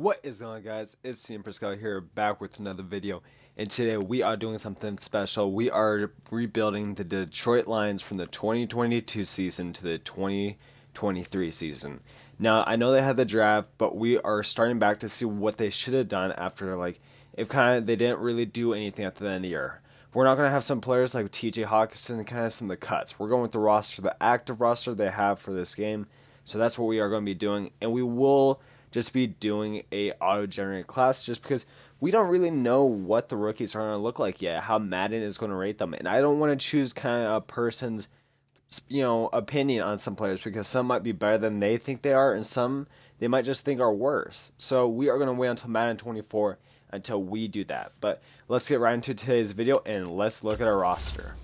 What is going on, guys? It's Team Prisco here, back with another video, and today we are doing something special. We are rebuilding the Detroit Lions from the 2022 season to the 2023 season. Now, I know they had the draft, but we are starting back to see what they should have done after, if they didn't really do anything at the end of the year. We're not going to have some players like TJ Hawkinson and kind of some of the cuts. We're going with the roster, the active roster they have for this game. So that's what we are going to be doing, and we will just be doing a auto-generated class just because we don't really know what the rookies are going to look like yet, how Madden is going to rate them. And I don't want to choose kind of a person's opinion on some players because some might be better than they think they are and some they might just think are worse. So we are going to wait until Madden 24 until we do that. But let's get right into today's video and let's look at our roster.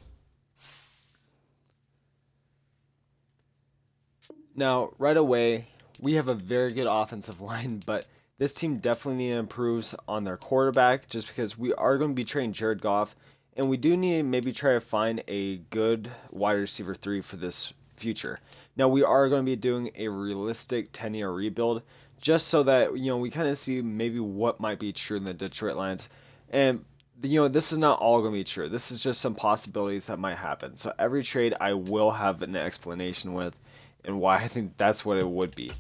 Now, right away, we have a very good offensive line, but this team definitely needs to improve on their quarterback just because we are going to be trading Jared Goff, and we do need to maybe try to find a good wide receiver 3 for this future. Now, we are going to be doing a realistic 10-year rebuild just so that, we kind of see maybe what might be true in the Detroit Lions. And, this is not all going to be true. This is just some possibilities that might happen. So every trade I will have an explanation with and why I think that's what it would be.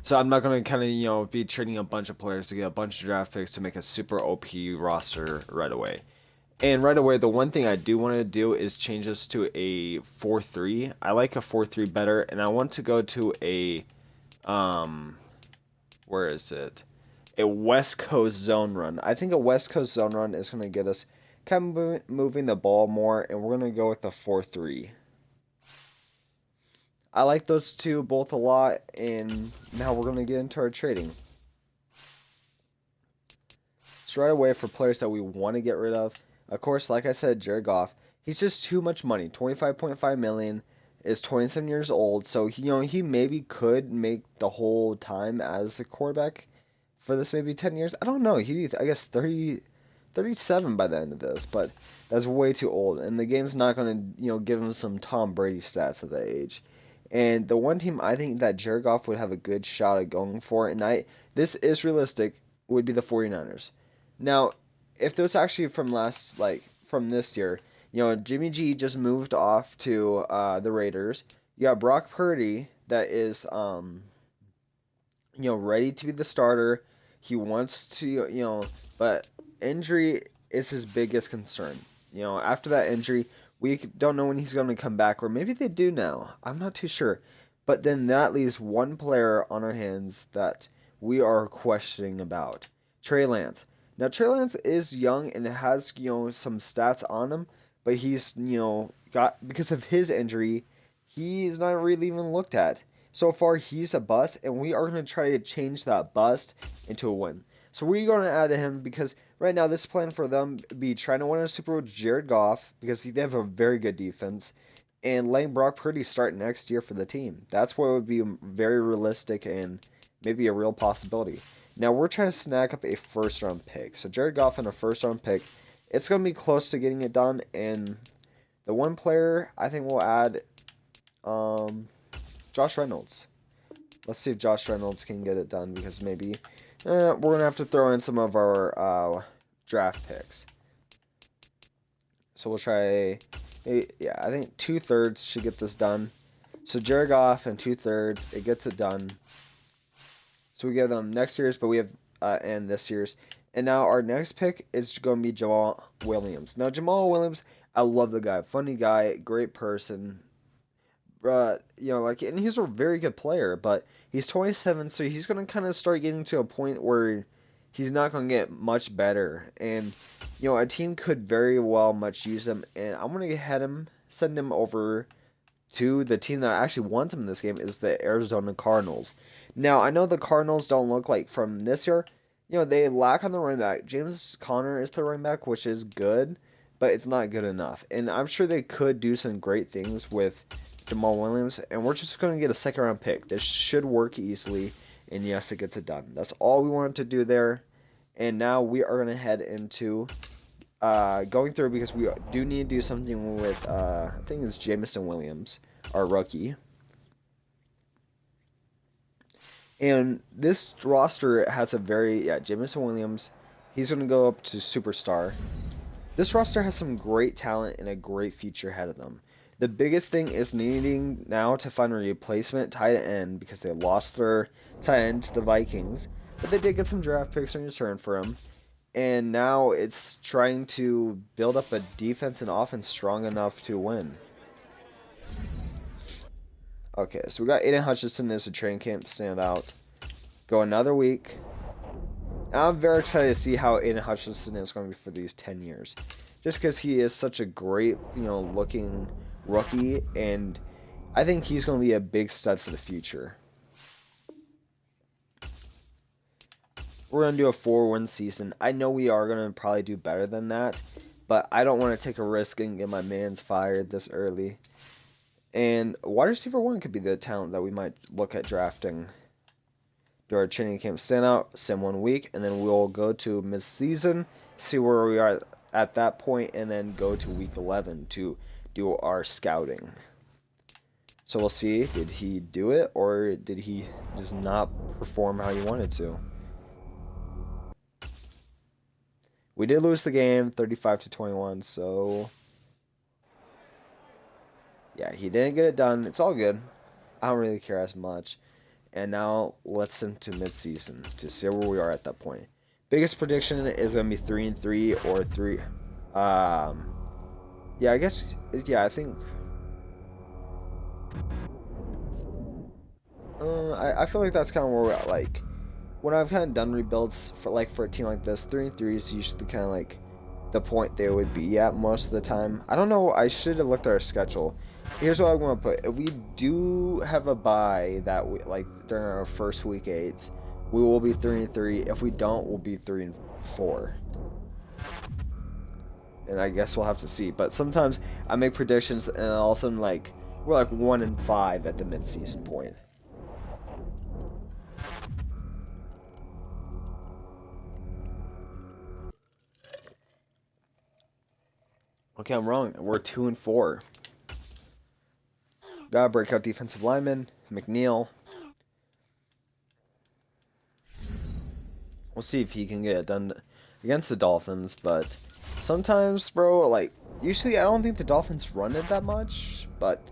So I'm not going to kind of, be trading a bunch of players to get a bunch of draft picks to make a super OP roster right away. And right away, the one thing I do want to do is change this to a 4-3. I like a 4-3 better, and I want to go to a, where is it? A West Coast zone run. I think a West Coast zone run is going to get us kind of moving the ball more, and we're going to go with the 4-3. I like those two both a lot, and now we're going to get into our trading. So right away, for players that we want to get rid of course, like I said, Jared Goff, he's just too much money. $25.5 million, is 27 years old, so he maybe could make the whole time as a quarterback for this maybe 10 years. I don't know. I guess 37 by the end of this, but that's way too old, and the game's not going to give him some Tom Brady stats at that age. And the one team I think that Jared Goff would have a good shot at going for, and this is realistic, would be the 49ers. Now, if this actually from this year, Jimmy G just moved off to the Raiders. You got Brock Purdy that is, ready to be the starter. He wants to, but injury is his biggest concern. After that injury, we don't know when he's going to come back, or maybe they do now. I'm not too sure. But then that leaves one player on our hands that we are questioning about. Trey Lance. Now, Trey Lance is young and has, some stats on him, but he's, because of his injury, he's not really even looked at. So far, he's a bust, and we are going to try to change that bust into a win. So we're going to add him because right now this plan for them be trying to win a Super Bowl with Jared Goff because they have a very good defense, and letting Brock Purdy start next year for the team. That's what would be very realistic and maybe a real possibility. Now we're trying to snag up a first-round pick. So Jared Goff and a first-round pick, it's going to be close to getting it done. And the one player I think we'll add, Josh Reynolds. Let's see if Josh Reynolds can get it done because maybe we're going to have to throw in some of our draft picks. So we'll try, yeah, I think 2/3 should get this done. So Jared Goff and 2/3, it gets it done. So we give them next year's, but we have and this year's. And now our next pick is going to be Jamal Williams. Now Jamal Williams, I love the guy, funny guy, great person. And he's a very good player, but he's 27, so he's going to kind of start getting to a point where he's not going to get much better. And, a team could very well much use him, and I'm going to send him over to the team that actually wants him in this game, is the Arizona Cardinals. Now, I know the Cardinals don't look like from this year, they lack on the running back. James Conner is the running back, which is good, but it's not good enough. And I'm sure they could do some great things with Jamal Williams, and we're just going to get a second-round pick. This should work easily, and yes, it gets it done. That's all we wanted to do there, and now we are going to head into going through because we do need to do something with, I think it's Jameson Williams, our rookie. And this roster has a very, Jameson Williams, he's going to go up to superstar. This roster has some great talent and a great future ahead of them. The biggest thing is needing now to find a replacement tight end because they lost their tight end to the Vikings. But they did get some draft picks in return for him. And now it's trying to build up a defense and offense strong enough to win. Okay, so we got Aiden Hutchinson as a training camp standout. Go another week. I'm very excited to see how Aiden Hutchinson is going to be for these 10 years. Just because he is such a great, looking rookie. And I think he's going to be a big stud for the future. We're going to do a 4-win season. I know we are going to probably do better than that. But I don't want to take a risk and get my mans fired this early. And wide receiver 1 could be the talent that we might look at drafting. Do our training camp standout, sim 1 week, and then we'll go to mid-season, see where we are at that point, and then go to week 11 to do our scouting. So we'll see, did he do it, or did he just not perform how he wanted to? We did lose the game, 35-21, so yeah, he didn't get it done. It's all good. I don't really care as much. And now let's into mid-season to see where we are at that point. Biggest prediction is going to be 3-3 or 3. Yeah, I guess. Yeah, I think. I feel like that's kind of where we're at. Like, when I've kind of done rebuilds for a team like this, 3-3 is usually kind of like the point they would be at most of the time. I don't know. I should have looked at our schedule. Here's what I want to put. If we do have a bye that we, like during our first week 8, we will be 3-3. If we don't, we'll be 3-4. And I guess we'll have to see. But sometimes I make predictions and all of a sudden we're like 1-5 at the mid-season point. Okay, I'm wrong. We're 2-4. Gotta break out defensive lineman, McNeil. We'll see if he can get it done against the Dolphins, but sometimes, bro, usually I don't think the Dolphins run it that much, but,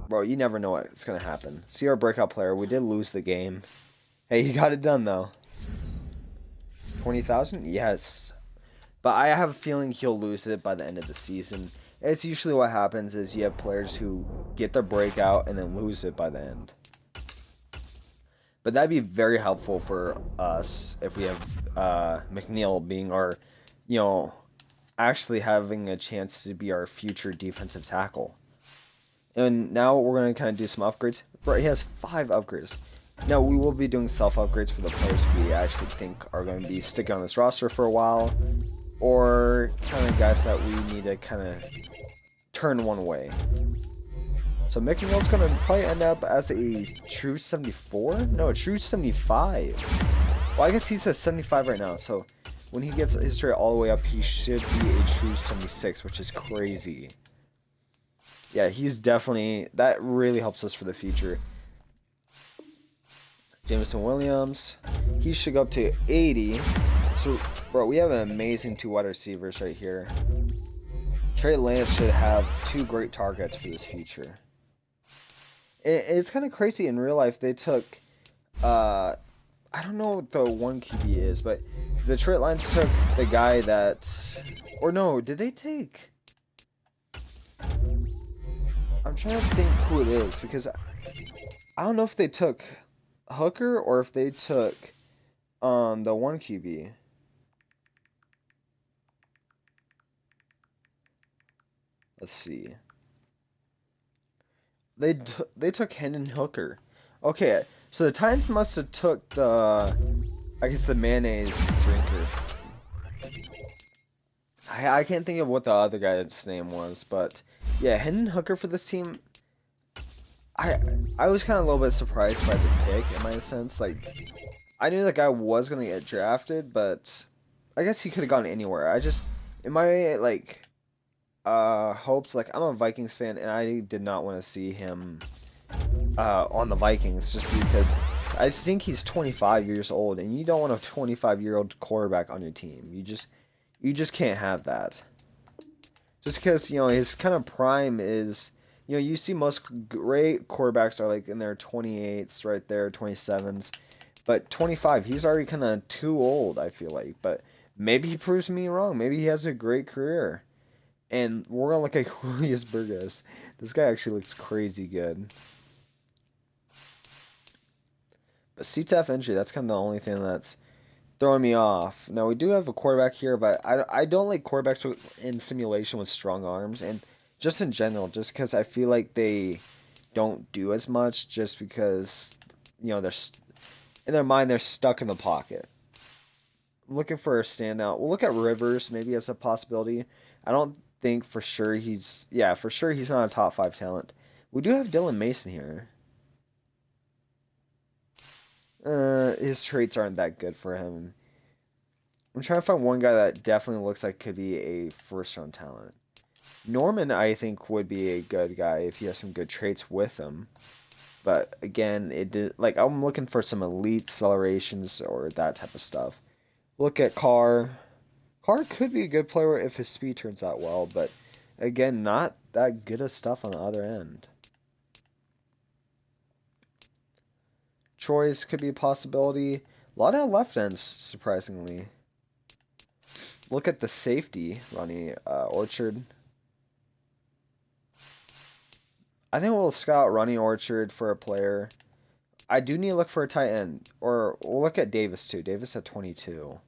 bro, you never know what's gonna happen. See our breakout player, we did lose the game. Hey, he got it done, though. 20,000? Yes. But I have a feeling he'll lose it by the end of the season. It's usually what happens is you have players who get their breakout and then lose it by the end. But that'd be very helpful for us if we have McNeil being our, actually having a chance to be our future defensive tackle. And now we're going to kind of do some upgrades. Bro, he has 5 upgrades. Now, we will be doing self-upgrades for the players we actually think are going to be sticking on this roster for a while. Or kind of guys that we need to kind of turn one way. So McNeil's going to probably end up as a true 74? No, a true 75. Well, I guess he's at 75 right now. So when he gets his trade all the way up, he should be a true 76, which is crazy. Yeah, he's definitely... That really helps us for the future. Jameson Williams. He should go up to 80. So, bro, we have an amazing 2 wide receivers right here. Trey Lance should have 2 great targets for this future. It's kind of crazy in real life. They took, I don't know what the 1 QB is, but the Detroit Lions took the guy that, or no, did they take? I'm trying to think who it is because I don't know if they took Hooker or if they took the 1 QB. Let's see. They took Hendon Hooker. Okay, so the Titans must have took the, I guess the mayonnaise drinker. I can't think of what the other guy's name was, but yeah, Hendon Hooker for this team. I was kind of a little bit surprised by the pick in my sense. I knew that guy was gonna get drafted, but I guess he could have gone anywhere. I just in my hopes, I'm a Vikings fan and I did not want to see him on the Vikings just because I think he's 25 years old, and you don't want a 25-year-old quarterback on your team. You just can't have that. Just because, his kind of prime is, you see most great quarterbacks are like in their 28s right there, 27s. But 25, he's already kind of too old, I feel like. But maybe he proves me wrong. Maybe he has a great career. And we're going to look at Julius Burgess. This guy actually looks crazy good. But CTF injury, that's kind of the only thing that's throwing me off. Now, we do have a quarterback here, but I don't like quarterbacks in simulation with strong arms. And just in general, just because I feel like they don't do as much just because, they're in their mind, they're stuck in the pocket. I'm looking for a standout. We'll look at Rivers maybe as a possibility. I don't think for sure he's not a top 5 talent. We do have Dylan Mason here. His traits aren't that good for him. I'm trying to find one guy that definitely looks like could be a first-round talent. Norman, I think, would be a good guy if he has some good traits with him. But again, I'm looking for some elite accelerations or that type of stuff. Look at Carr. Carr could be a good player if his speed turns out well, but again, not that good of stuff on the other end. Troy's could be a possibility. A lot of left ends, surprisingly. Look at the safety, Ronnie Orchard. I think we'll scout Ronnie Orchard for a player. I do need to look for a tight end. Or we'll look at Davis, too. Davis at 22.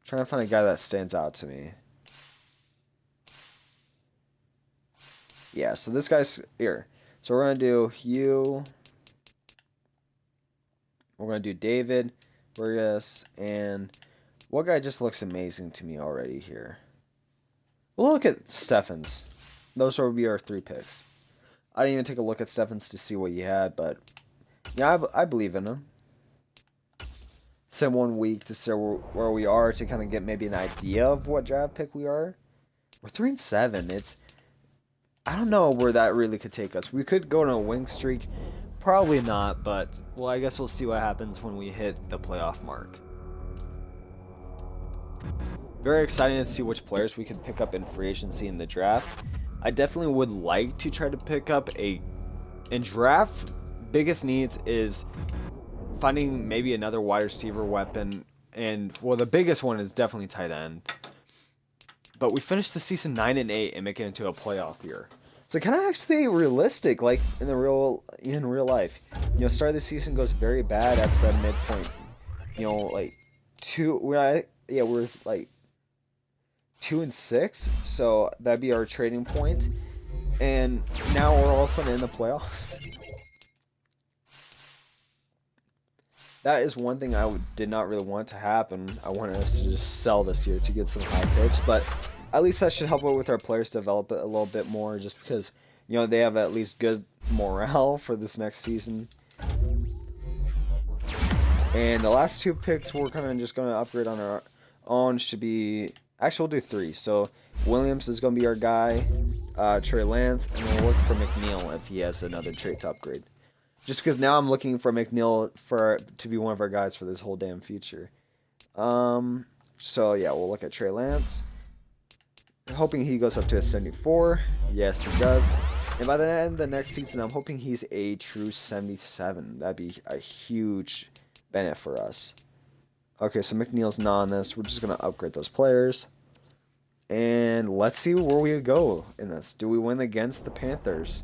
Trying to find a guy that stands out to me. Yeah, so this guy's here. So we're going to do Hugh. We're going to do David, Burgess, and what guy just looks amazing to me already here? We'll look at Steffens. Those will be our 3 picks. I didn't even take a look at Steffens to see what he had, but yeah, I believe in him. Send 1 week to see where we are to kind of get maybe an idea of what draft pick we are. We're 3-7. I don't know where that really could take us. We could go on a wing streak. Probably not, but well, I guess we'll see what happens when we hit the playoff mark. Very exciting to see which players we can pick up in free agency in the draft. I definitely would like to try to pick up in draft. Biggest needs is finding maybe another wide receiver weapon, and well, the biggest one is definitely tight end. But we finished the season 9-8 and make it into a playoff year. So kind of actually realistic, like in real life. Start of the season goes very bad at the midpoint. We're like 2-6, so that'd be our trading point. And now we're all of a sudden in the playoffs. That is one thing I did not really want to happen. I wanted us to just sell this year to get some high picks, but at least that should help out with our players develop it a little bit more, just because they have at least good morale for this next season. And the last 2 picks we're kind of just going to upgrade on our own. Should be actually, we'll do 3. So Williams is going to be our guy, Trey Lance, and we'll look for McNeil if he has another trait to upgrade. Just because now I'm looking for McNeil to be one of our guys for this whole damn future. So yeah, we'll look at Trey Lance. Hoping he goes up to a 74. Yes, he does. And by the end of the next season, I'm hoping he's a true 77. That'd be a huge benefit for us. Okay, so McNeil's not on this. We're just going to upgrade those players. And let's see where we go in this. Do we win against the Panthers?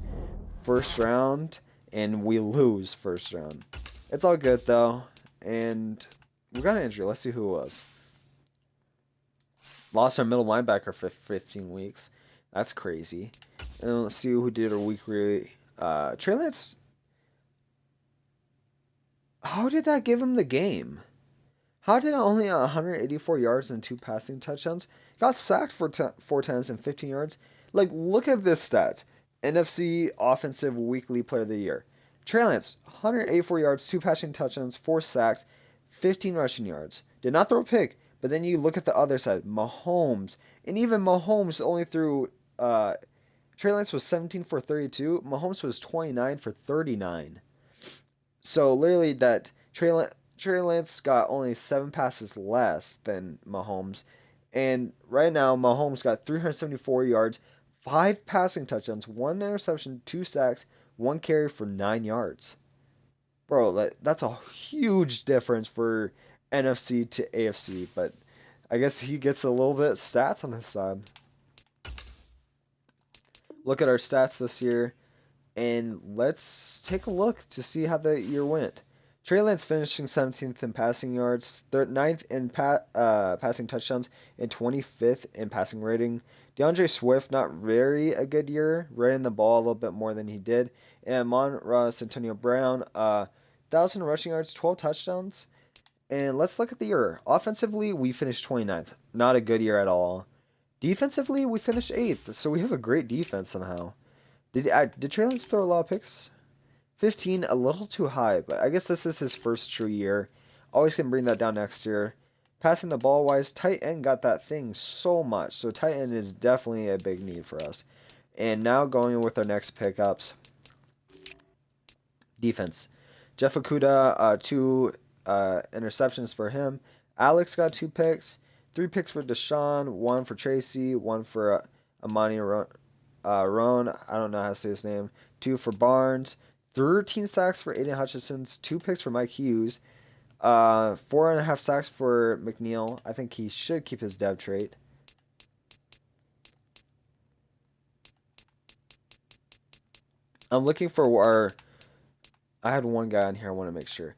First round, and we lose first round. It's all good, though. And we got an injury. Let's see who it was. Lost our middle linebacker for 15 weeks. That's crazy. And let's see who did our weekly. Trey Lance. How did that give him the game? How did only 184 yards and 2 passing touchdowns? Got sacked for 4 times and 15 yards. Like, look at this stats. NFC Offensive Weekly Player of the Year. Trey Lance, 184 yards, 2 passing touchdowns, 4 sacks, 15 rushing yards. Did not throw a pick. But then you look at the other side, Mahomes. And even Mahomes only threw Trey Lance was 17 for 32. Mahomes was 29 for 39. So literally that Trey Lance got only 7 passes less than Mahomes. And right now, Mahomes got 374 yards, 5 passing touchdowns, 1 interception, 2 sacks, 1 carry for 9 yards. Bro, that's a huge difference for NFC to AFC. But I guess he gets a little bit of stats on his side. Look at our stats this year. And let's take a look to see how the year went. Trey Lance finishing 17th in passing yards, 9th in passing touchdowns, and 25th in passing rating. DeAndre Swift, not very a good year, ran the ball a little bit more than he did. And Amon-Ra Antonio Brown, 1,000 rushing yards, 12 touchdowns. And let's look at the year. Offensively, we finished 29th. Not a good year at all. Defensively, we finished 8th, so we have a great defense somehow. Did Trey Lance throw a lot of picks? 15, a little too high, but I guess this is his first true year. Always can bring that down next year. Passing the ball wise, tight end got that thing so much, so tight end is definitely a big need for us. And now going with our next pickups. Defense. Jeff Okudah, 2 interceptions for him. Alex got 2 picks. 3 picks for Deshaun, 1 for Tracy, 1 for Amani Roan, I don't know how to say his name. 2 for Barnes. 13 sacks for Aiden Hutchinson. 2 picks for Mike Hughes. 4.5 sacks for McNeil. I think he should keep his dev trait. I'm looking for our... I had one guy on here I want to make sure.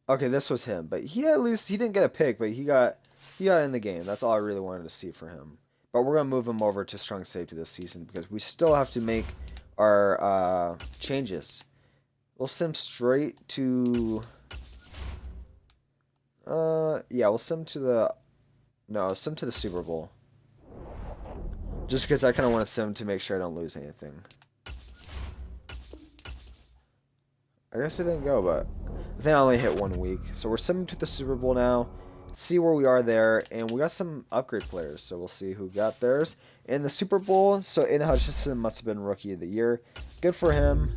Okay, this was him. But he didn't get a pick, but he got in the game. That's all I really wanted to see for him. But we're going to move him over to strong safety this season because we still have to make our changes. We'll send straight to... yeah, we'll send to the... No, send to the Super Bowl. Just because I kind of want to sim to make sure I don't lose anything. I guess it didn't go, but I think I only hit 1 week. So we're simming to the Super Bowl now. See where we are there. And we got some upgrade players. So we'll see who got theirs in the Super Bowl. So Aiden Hutchinson must have been Rookie of the Year. Good for him.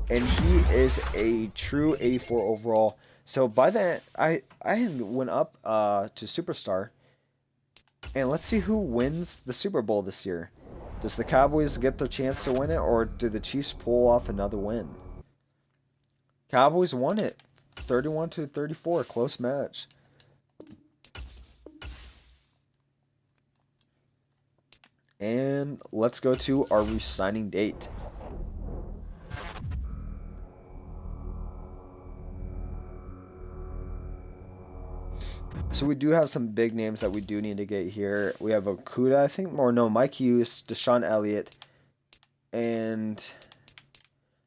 And he is a true 84 overall. So by that, I went up to Superstar. And let's see who wins the Super Bowl this year. Does the Cowboys get their chance to win it, or do the Chiefs pull off another win? Cowboys won it, 31-34, close match. And let's go to our re-signing date. So we do have some big names that we do need to get here. We have Okudah, I think, or no, Mike Hughes, Deshaun Elliott, and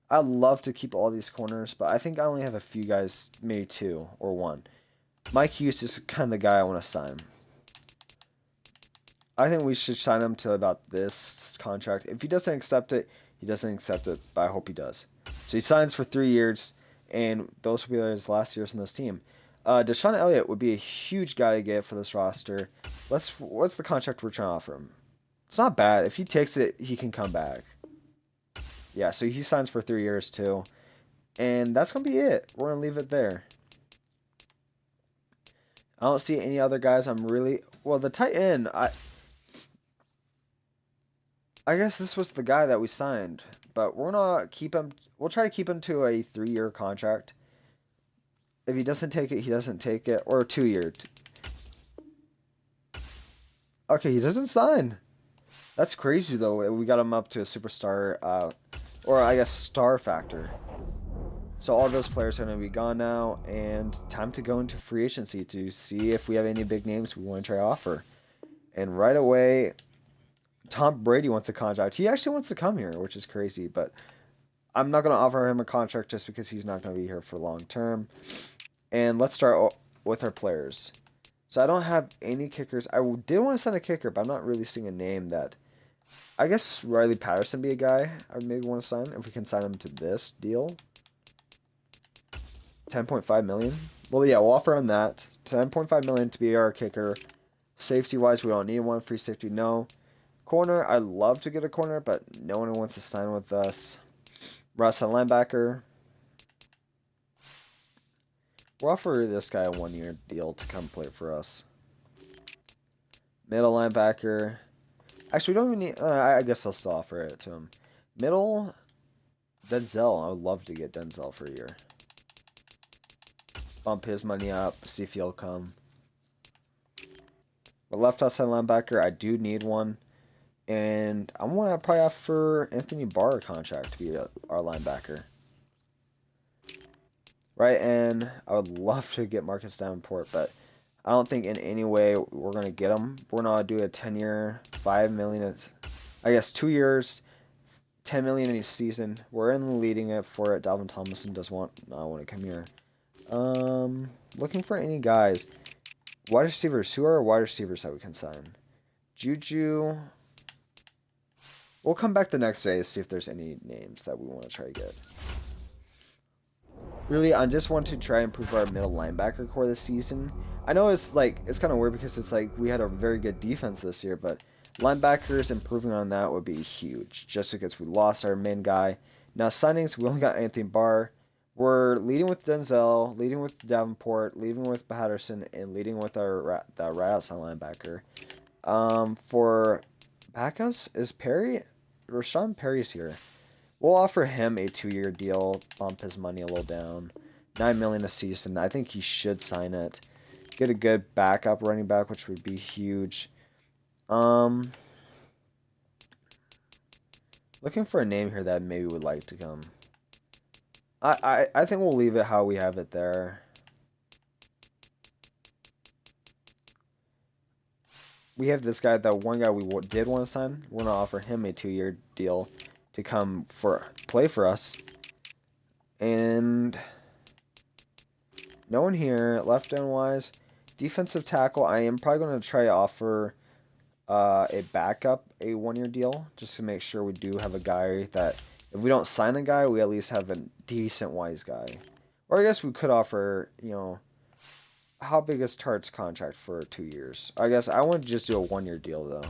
I'd love to keep all these corners, but I think I only have a few guys, maybe 2 or 1. Mike Hughes is kind of the guy I want to sign. I think we should sign him to about this contract. If he doesn't accept it, he doesn't accept it, but I hope he does. So he signs for 3 years, and those will be his last years on this team. Deshaun Elliott would be a huge guy to get for this roster. What's the contract we're trying to offer him? It's not bad. If he takes it, he can come back. Yeah, so he signs for 3 years too. And that's going to be it. We're going to leave it there. I don't see any other guys I'm really... Well, the tight end, I guess this was the guy that we signed. But we're going to keep him... We'll try to keep him to a 3-year contract. If he doesn't take it, he doesn't take it. Or a 2-year. Okay, he doesn't sign. That's crazy, though. We got him up to a superstar, or I guess star factor. So all those players are going to be gone now, and time to go into free agency to see if we have any big names we want to try to offer. And right away, Tom Brady wants a contract. He actually wants to come here, which is crazy, but I'm not going to offer him a contract just because he's not going to be here for long term. And let's start with our players. So I don't have any kickers. I did want to send a kicker, but I'm not really seeing a name that... I guess Riley Patterson be a guy I would maybe want to sign, if we can sign him to this deal. 10.5 million. Well, yeah, we'll offer him that. 10.5 million to be our kicker. Safety-wise, we don't need one. Free safety, no. Corner, I'd love to get a corner, but no one wants to sign with us. Russ, a linebacker. We'll offer this guy a 1-year deal to come play for us. Middle linebacker. Actually, we don't even need... I guess I'll still offer it to him. Middle, Denzel. I would love to get Denzel for a year. Bump his money up. See if he'll come. The left outside linebacker, I do need one. And I'm going to probably offer Anthony Barr a contract to be our linebacker. Right end, I would love to get Marcus Davenport, but I don't think in any way we're going to get him. We're going to do a 10-year, $5 million, I guess 2 years, $10 million in each season. We're in the leading it for it. Dalvin Tomlinson does not want to come here. Looking for any guys. Wide receivers. Who are our wide receivers that we can sign? Juju. We'll come back the next day to see if there's any names that we want to try to get. Really, I just want to try and improve our middle linebacker core this season. I know it's kind of weird because it's like we had a very good defense this year, but linebackers improving on that would be huge. Just because we lost our main guy. Now signings, we only got Anthony Barr. We're leading with Denzel, leading with Davenport, leading with Patterson, and leading with our right outside linebacker. For backups, is Perry? Rashawn Perry's here. We'll offer him a 2-year deal, bump his money a little down. $9 million a season. I think he should sign it. Get a good backup running back, which would be huge. Looking for a name here that maybe would like to come. I think we'll leave it how we have it there. We have this guy, that one guy we did want to sign. We're going to offer him a 2-year deal to come play for us. And no one here. Left end wise, defensive tackle, I am probably going to try to offer a backup a 1-year deal just to make sure we do have a guy that if we don't sign a guy, we at least have a decent wise guy. Or I guess we could offer, how big is Tart's contract for 2 years? I guess I want to just do a 1-year deal though.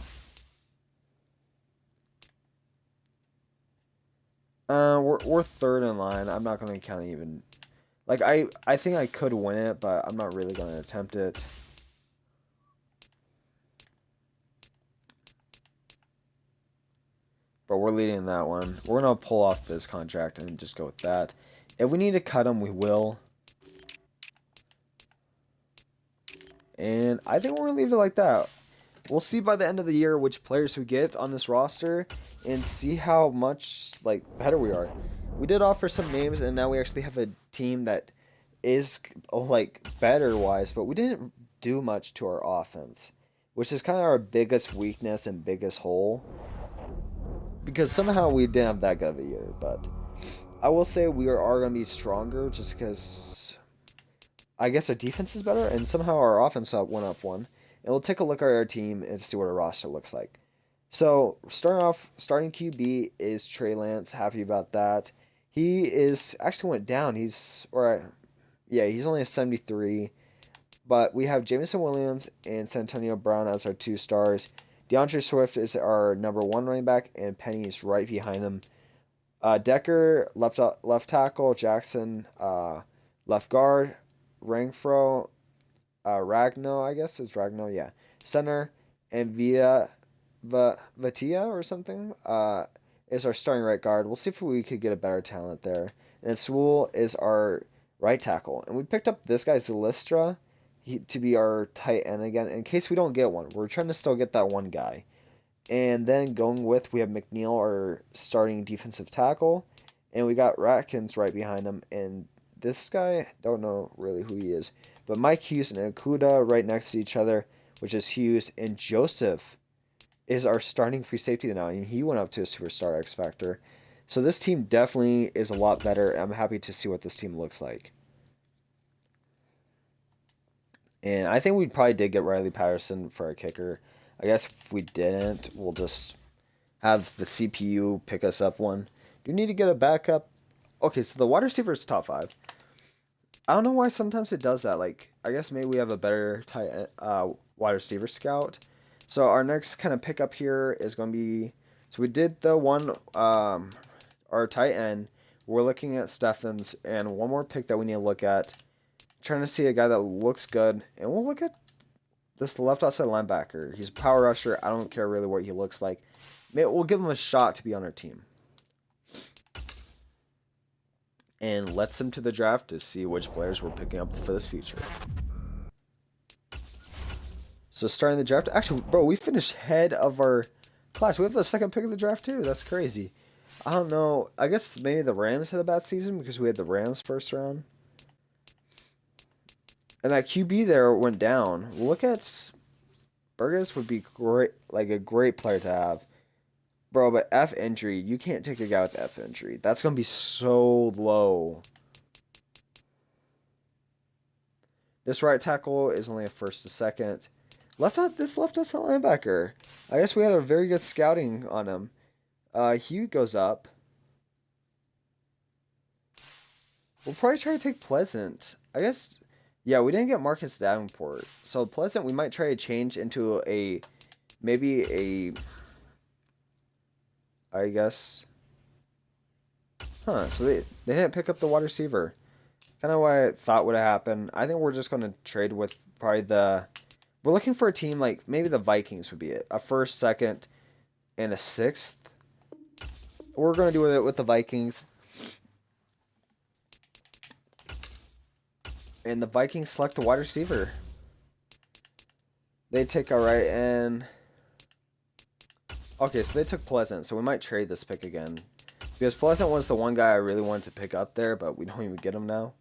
We're third in line. I'm not going to count even. Like, I think I could win it, but I'm not really going to attempt it. But we're leading that one. We're going to pull off this contract and just go with that. If we need to cut him, we will. And I think we're going to leave it like that. We'll see by the end of the year which players we get on this roster and see how much better we are. We did offer some names, and now we actually have a team that is better wise, but we didn't do much to our offense, which is kind of our biggest weakness and biggest hole. Because somehow we didn't have that good of a year, but I will say we are going to be stronger just because I guess our defense is better, and somehow our offense went up one. And we'll take a look at our team and see what our roster looks like. So, starting QB is Trey Lance. Happy about that. He actually went down. He's only a 73. But we have Jameson Williams and Santonio Brown as our 2 stars. DeAndre Swift is our number 1 running back, and Penny is right behind him. Decker, left tackle. Jackson, left guard. Renfro, Ragno, I guess it's Ragno, yeah. Center, and Vatia or something is our starting right guard. We'll see if we could get a better talent there. And Sewell is our right tackle. And we picked up this guy, Zilistra, to be our tight end again, in case we don't get one. We're trying to still get that one guy. And then we have McNeil, our starting defensive tackle. And we got Ratkins right behind him. And this guy, don't know really who he is. But Mike Hughes and Akuda right next to each other, which is Hughes. And Joseph is our starting free safety now. And he went up to a superstar X Factor. So this team definitely is a lot better. I'm happy to see what this team looks like. And I think we probably did get Riley Patterson for our kicker. I guess if we didn't, we'll just have the CPU pick us up one. Do you need to get a backup? Okay, so the wide receiver is top 5. I don't know why sometimes it does that. I guess maybe we have a better wide receiver scout. So our next kind of pickup here is going to be, so we did the one, our tight end. We're looking at Steffens, and one more pick that we need to look at. Trying to see a guy that looks good, and we'll look at this left outside linebacker. He's a power rusher. I don't care really what he looks like. We'll give him a shot to be on our team. And let's him to the draft to see which players we're picking up for this future. So starting the draft, actually, bro, we finished head of our class. We have the second pick of the draft too. That's crazy. I don't know. I guess maybe the Rams had a bad season because we had the Rams first round. And that QB there went down. Look at Burgess would be great, like a great player to have. Bro, but F injury, you can't take a guy with F injury. That's going to be so low. This right tackle is only a first to second. This left outside linebacker. I guess we had a very good scouting on him. He goes up. We'll probably try to take Pleasant. I guess, yeah, we didn't get Marcus Davenport. So Pleasant, we might try to change into maybe a, I guess. So they didn't pick up the wide receiver. Kind of what I thought would have happened. I think we're just going to trade with probably we're looking for a team like maybe the Vikings would be it. A first, second, and a sixth. We're going to do it with the Vikings. And the Vikings select the wide receiver. They take our right end. Okay, so they took Pleasant, so we might trade this pick again. Because Pleasant was the one guy I really wanted to pick up there, but we don't even get him now.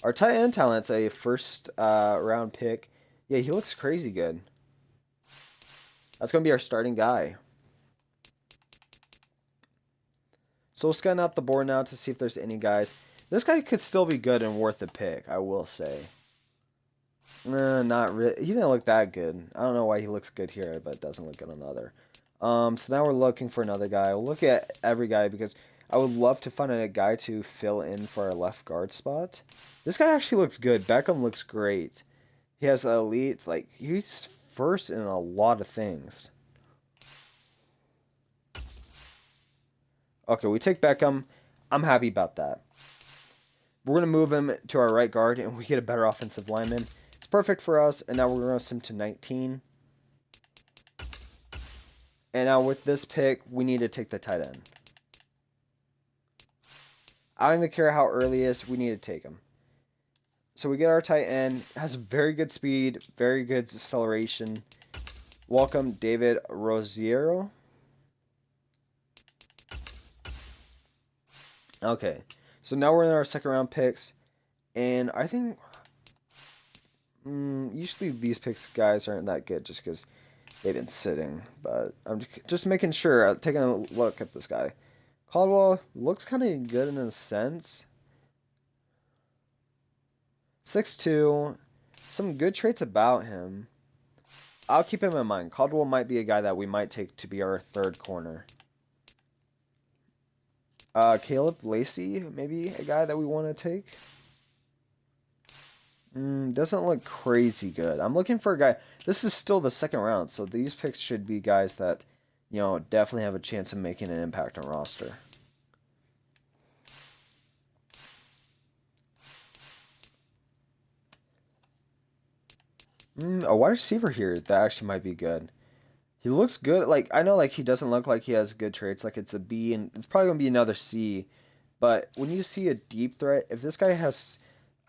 Our tight end talent's a first round pick. Yeah, he looks crazy good. That's going to be our starting guy. So we'll scan out the board now to see if there's any guys. This guy could still be good and worth a pick, I will say. Not really. He didn't look that good. I don't know why he looks good here, but it doesn't look good on the other. So now we're looking for another guy. We'll look at every guy because I would love to find a guy to fill in for our left guard spot. This guy actually looks good. Beckham looks great. He has elite, like, he's first in a lot of things. Okay, we take Beckham. I'm happy about that. We're going to move him to our right guard, and we get a better offensive lineman. It's perfect for us, and now we're going to send him to 19. And now with this pick, we need to take the tight end. I don't even care how early it is, we need to take him. So we get our tight end. Has very good speed, very good acceleration. Welcome, David Rosiero. Okay, so now we're in our second round picks. And I think usually these picks guys aren't that good just because they've been sitting. But I'm just making sure, taking a look at this guy. Caldwell looks kind of good in a sense. 6'2", some good traits about him. I'll keep him in mind. Caldwell might be a guy that we might take to be our third corner. Caleb Lacey, maybe a guy that we want to take. Doesn't look crazy good. I'm looking for a guy. This is still the second round, so these picks should be guys that, definitely have a chance of making an impact on roster. A wide receiver here that actually might be good. He looks good. Like, I know, like, he doesn't look like he has good traits. Like, it's a B, and it's probably going to be another C. But when you see a deep threat, if this guy has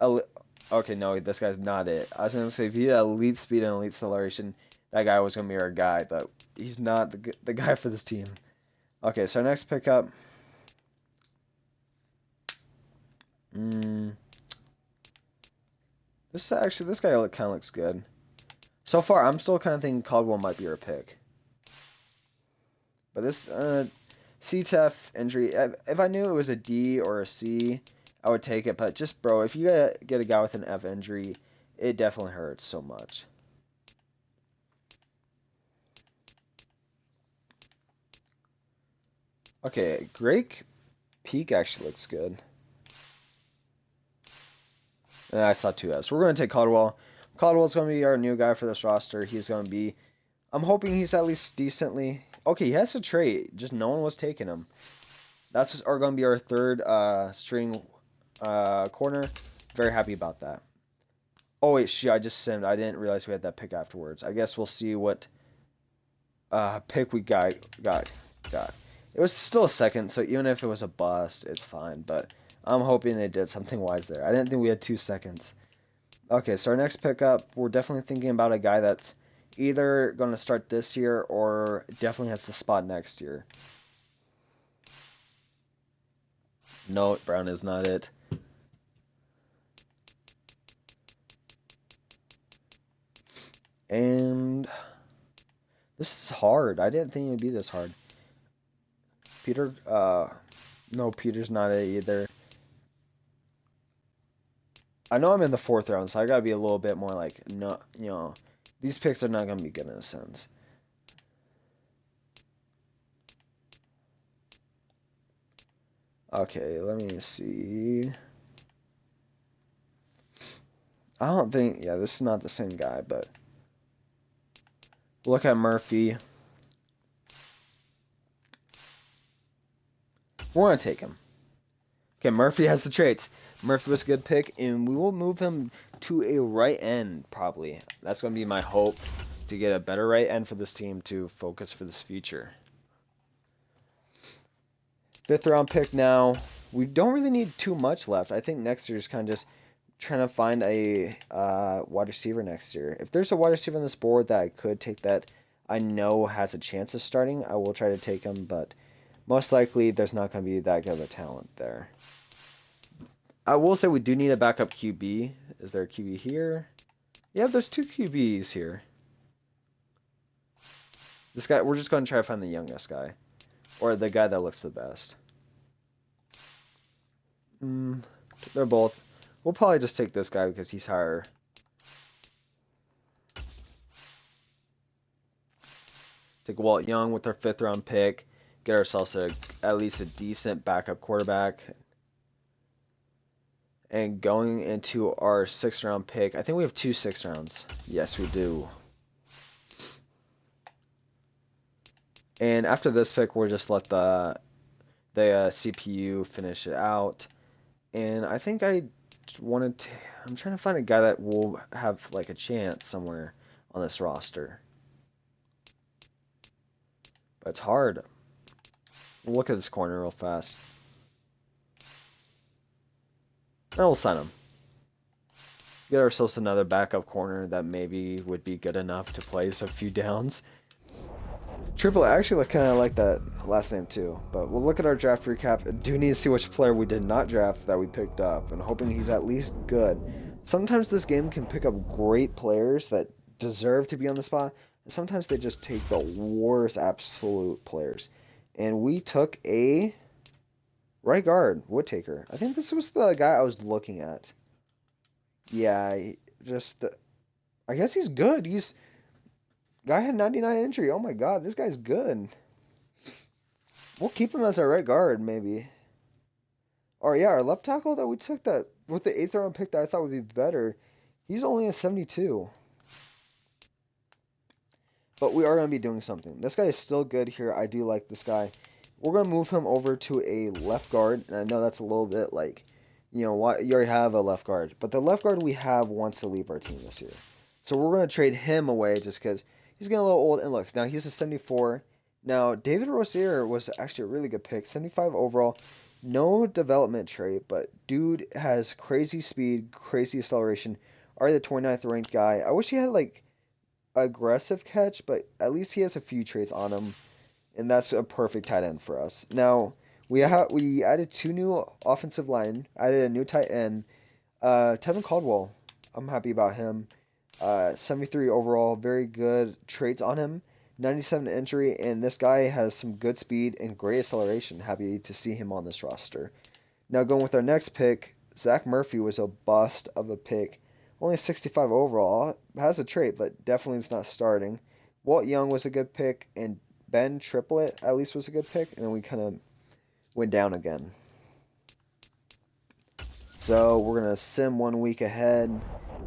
okay, no, this guy's not it. I was going to say, if he had elite speed and elite acceleration, that guy was going to be our guy. But he's not the guy for this team. Okay, so our next pickup. This guy kind of looks good. So far, I'm still kind of thinking Caldwell might be our pick. But this CTEF injury, if I knew it was a D or a C, I would take it. But just, bro, if you get a guy with an F injury, it definitely hurts so much. Okay, Drake Peak actually looks good. I saw 2 Fs. We're going to take Caldwell. Caldwell's going to be our new guy for this roster. He's going to be... I'm hoping he's at least decently... Okay, he has a trait. Just no one was taking him. That's going to be our third string corner. Very happy about that. Oh, wait, shit, I just simmed. I didn't realize we had that pick afterwards. I guess we'll see what pick we got. It was still a second, so even if it was a bust, it's fine. But I'm hoping they did something wise there. I didn't think we had 2 seconds. Okay, so our next pickup, we're definitely thinking about a guy that's either going to start this year or definitely has the spot next year. No, Brown is not it. And this is hard. I didn't think it would be this hard. Peter, no, Peter's not it either. I know I'm in the 4th round, so I gotta be a little bit more like, no, you know, these picks are not gonna be good in a sense. Okay, let me see. I don't think, yeah, this is not the same guy, but look at Murphy. We're gonna take him. Okay, Murphy has the traits. Murphy was a good pick, and we will move him to a right end, probably. That's going to be my hope, to get a better right end for this team to focus for this future. 5th round pick now. We don't really need too much left. I think next year is kind of just trying to find a wide receiver next year. If there's a wide receiver on this board that I could take that I know has a chance of starting, I will try to take him, but most likely there's not going to be that good of a talent there. I will say we do need a backup QB. Is there a QB here? Yeah, there's 2 QBs here. This guy, we're just going to try to find the youngest guy. Or the guy that looks the best. They're both. We'll probably just take this guy because he's higher. Take Walt Young with our 5th round pick. Get ourselves at least a decent backup quarterback. And going into our 6th round pick, I think we have 2 6th rounds. Yes, we do. And after this pick, we'll just let the CPU finish it out. And I think I'm trying to find a guy that will have like a chance somewhere on this roster. But it's hard. We'll look at this corner real fast. And we'll sign him. Get ourselves another backup corner that maybe would be good enough to play a few downs. Triple, I actually kind of like that last name too. But we'll look at our draft recap. I do need to see which player we did not draft that we picked up, and hoping he's at least good. Sometimes this game can pick up great players that deserve to be on the spot, and sometimes they just take the worst absolute players. And we took a right guard, Woodtaker. I think this was the guy I was looking at. Yeah, I guess he's good. Guy had 99 injury. Oh my god, this guy's good. We'll keep him as our right guard, maybe. Or yeah, our left tackle that we took that with the 8th round pick that I thought would be better. He's only a 72. But we are going to be doing something. This guy is still good here. I do like this guy. We're going to move him over to a left guard. And I know that's a little bit like, you already have a left guard. But the left guard we have wants to leave our team this year. So we're going to trade him away just because he's getting a little old. And look, now he's a 74. Now, David Rozier was actually a really good pick. 75 overall. No development trait, but dude has crazy speed, crazy acceleration. Already the 29th ranked guy. I wish he had like aggressive catch, but at least he has a few traits on him. And that's a perfect tight end for us. Now, we added 2 new offensive line, added a new tight end. Tevin Caldwell, I'm happy about him. 73 overall, very good traits on him. 97 injury, and this guy has some good speed and great acceleration. Happy to see him on this roster. Now going with our next pick, Zach Murphy was a bust of a pick. Only 65 overall, has a trait, but definitely is not starting. Walt Young was a good pick, and Ben Triplett at least was a good pick, and then we kind of went down again. So we're going to sim 1 week ahead,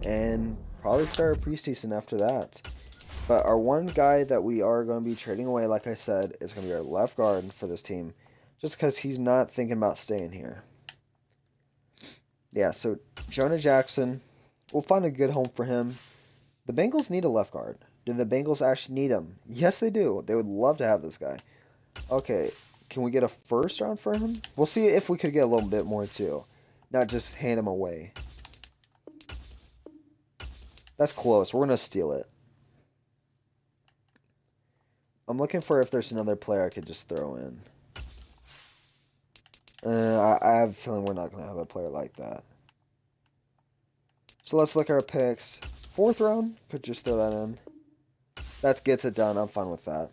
and probably start a preseason after that. But our one guy that we are going to be trading away, like I said, is going to be our left guard for this team. Just because he's not thinking about staying here. Yeah, so Jonah Jackson, we'll find a good home for him. The Bengals need a left guard. Do the Bengals actually need him? Yes, they do. They would love to have this guy. Okay, can we get a first round for him? We'll see if we could get a little bit more too. Not just hand him away. That's close. We're going to steal it. I'm looking for if there's another player I could just throw in. I have a feeling we're not going to have a player like that. So let's look at our picks. 4th round, could just throw that in. That gets it done. I'm fine with that.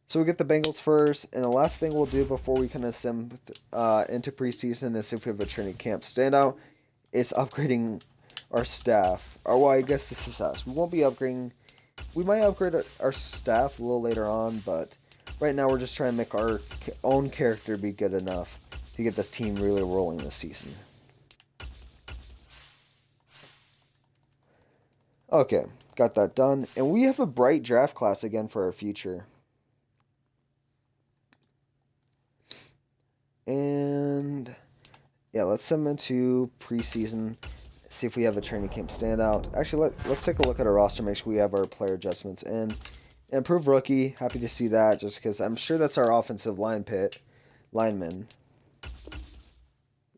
So we get the Bengals first, and the last thing we'll do before we can ascend into preseason is if we have a training camp standout, is upgrading our staff. Or well, I guess this is us. We won't be upgrading. We might upgrade our staff a little later on, but right now we're just trying to make our own character be good enough to get this team really rolling this season. Okay, got that done. And we have a bright draft class again for our future. And yeah, let's send them into preseason. See if we have a training camp standout. Actually, let's take a look at our roster, make sure we have our player adjustments in. Improved rookie, happy to see that, just because I'm sure that's our offensive lineman.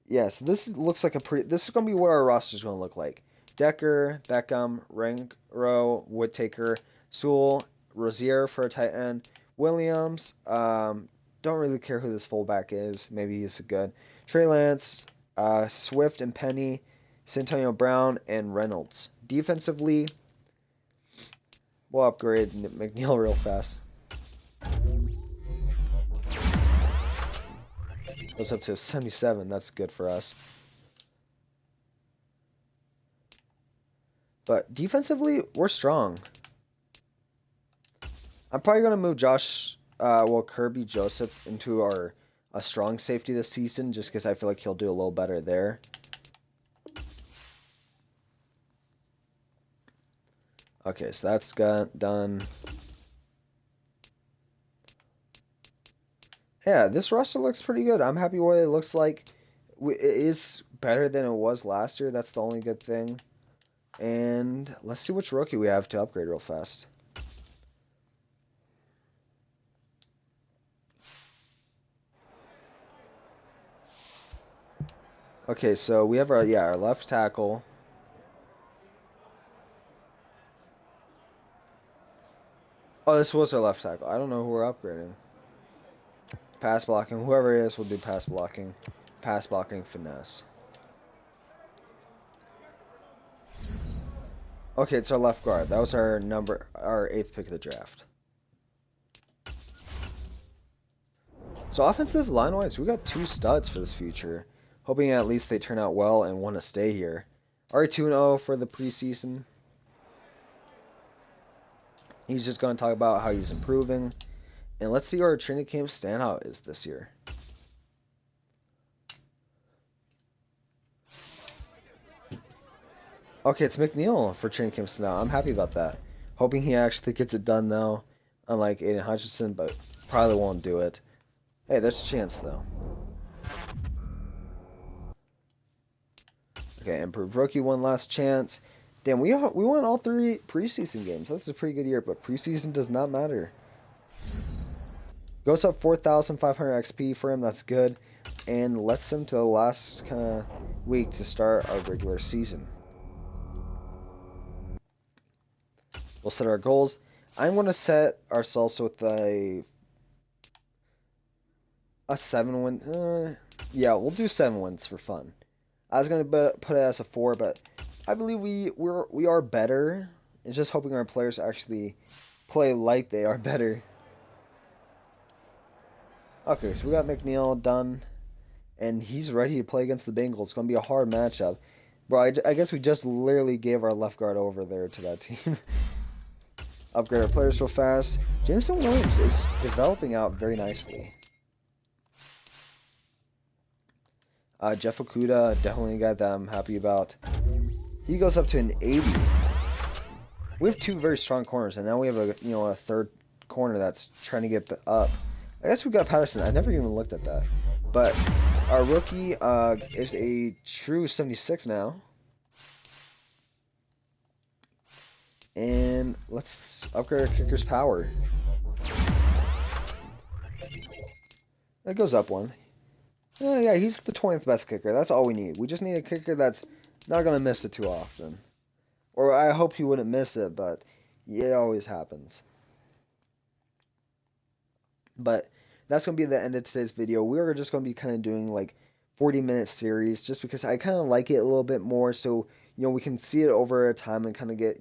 Yeah, so this looks like this is going to be what our roster is going to look like. Decker, Beckham, Ringro, Woodtaker, Sewell, Rozier for a tight end, Williams. Don't really care who this fullback is. Maybe he's good. Trey Lance, Swift and Penny, Santonio Brown, and Reynolds. Defensively, we'll upgrade McNeil real fast. Goes up to 77. That's good for us. But defensively, we're strong. I'm probably going to move Kirby Joseph into a strong safety this season just because I feel like he'll do a little better there. Okay, so that's done. Yeah, this roster looks pretty good. I'm happy with what it looks like. It is better than it was last year. That's the only good thing. And let's see which rookie we have to upgrade real fast. Okay, so we have our left tackle. Oh, this was our left tackle. I don't know who we're upgrading. Pass blocking. Whoever it is will do pass blocking. Pass blocking finesse. Okay, it's our left guard. That was our 8th pick of the draft. So offensive line-wise, we got 2 studs for this future. Hoping at least they turn out well and want to stay here. Already 2-0 for the preseason. He's just going to talk about how he's improving. And let's see what our training camp standout is this year. Okay, it's McNeil for training camp standout. I'm happy about that. Hoping he actually gets it done, though. Unlike Aiden Hutchinson, but probably won't do it. Hey, there's a chance, though. Okay, improved rookie, one last chance. Damn, we won all 3 preseason games. That's a pretty good year, but preseason does not matter. Goes up 4,500 XP for him. That's good. And lets him to the last kind of week to start our regular season. We'll set our goals. I'm going to set ourselves with a 7-win. Yeah, we'll do 7 wins for fun. I was going to put it as a 4, but I believe we are better. It's just hoping our players actually play like they are better. Okay, so we got McNeil done, and he's ready to play against the Bengals. It's going to be a hard matchup. Bro, I guess we just literally gave our left guard over there to that team. Upgrade our players real fast. Jameson Williams is developing out very nicely. Jeff Okuda, definitely a guy that I'm happy about. He goes up to an 80. We have two very strong corners, and now we have a third corner that's trying to get up. I guess we got Patterson. I never even looked at that. But our rookie is a true 76 now. And let's upgrade our kicker's power. That goes up one. Oh, yeah, he's the 20th best kicker. That's all we need. We just need a kicker that's not going to miss it too often. Or I hope he wouldn't miss it, but it always happens. But that's going to be the end of today's video. We're just going to be kind of doing like 40-minute series just because I kind of like it a little bit more. So, we can see it over a time and kind of get,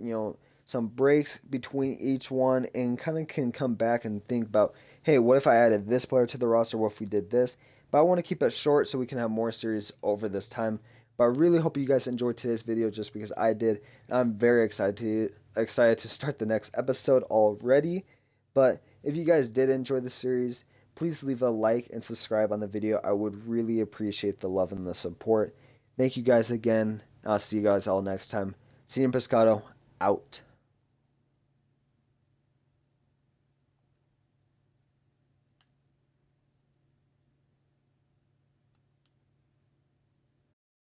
some breaks between each one and kind of can come back and think about, hey, what if I added this player to the roster? What if we did this? But I want to keep it short so we can have more series over this time. But I really hope you guys enjoyed today's video just because I did. I'm very excited to start the next episode already. But if you guys did enjoy the series, please leave a like and subscribe on the video. I would really appreciate the love and the support. Thank you guys again. I'll see you guys all next time. Senior Pescado, out.